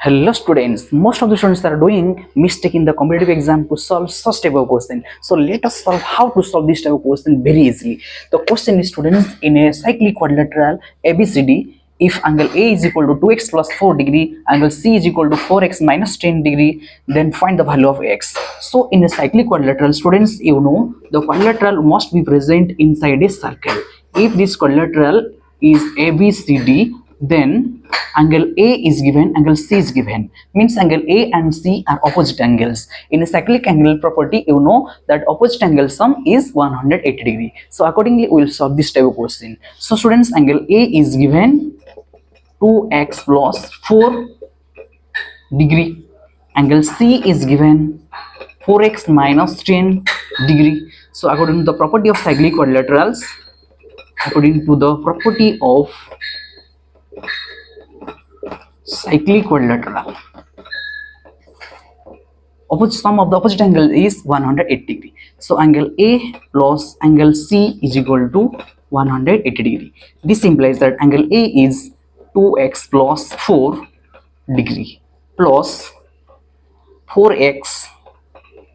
Hello students, most of the students are doing mistake in the competitive exam to solve such type of question. So let us solve how to solve this type of question very easily. The question is, students, in a cyclic quadrilateral ABCD, if angle A is equal to 2x plus 4 degree, angle C is equal to 4x minus 10 degree, then find the value of x. So in a cyclic quadrilateral, students, you know, the quadrilateral must be present inside a circle. If this quadrilateral is ABCD, then angle A is given, angle C is given, means angle A and C are opposite angles. In a cyclic angle property, you know that opposite angle sum is 180 degree. So accordingly we will solve this type of question. So students, angle A is given 2x plus 4 degree, angle C is given 4x minus 10 degree. So according to the property of cyclic quadrilaterals, according to the property of cyclic quadrilateral, opposite sum of the opposite angle is 180 degree. So angle A plus angle C is equal to 180 degree. This implies that angle A is 2x plus 4 degree plus 4x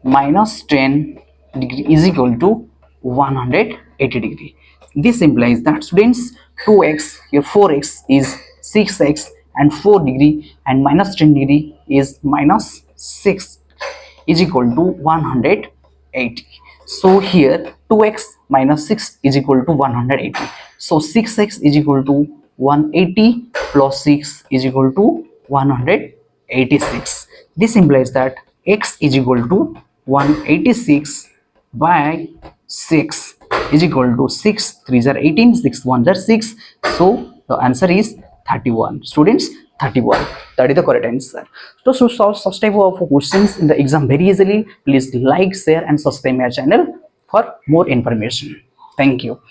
minus 10 degree is equal to 180 degree. This implies that, students, 2x, your 4x is 6x, and 4 degree and minus 10 degree is minus 6 is equal to 180. So here 2x minus 6 is equal to 180. So 6x is equal to 180 plus 6 is equal to 186. This implies that x is equal to 186 by 6 is equal to 6 3s are 18, 6 1s are 6. So the answer is 31. Students, 31. That is the correct answer. So to solve such type of questions in the exam very easily, please like, share and subscribe my channel for more information. Thank you.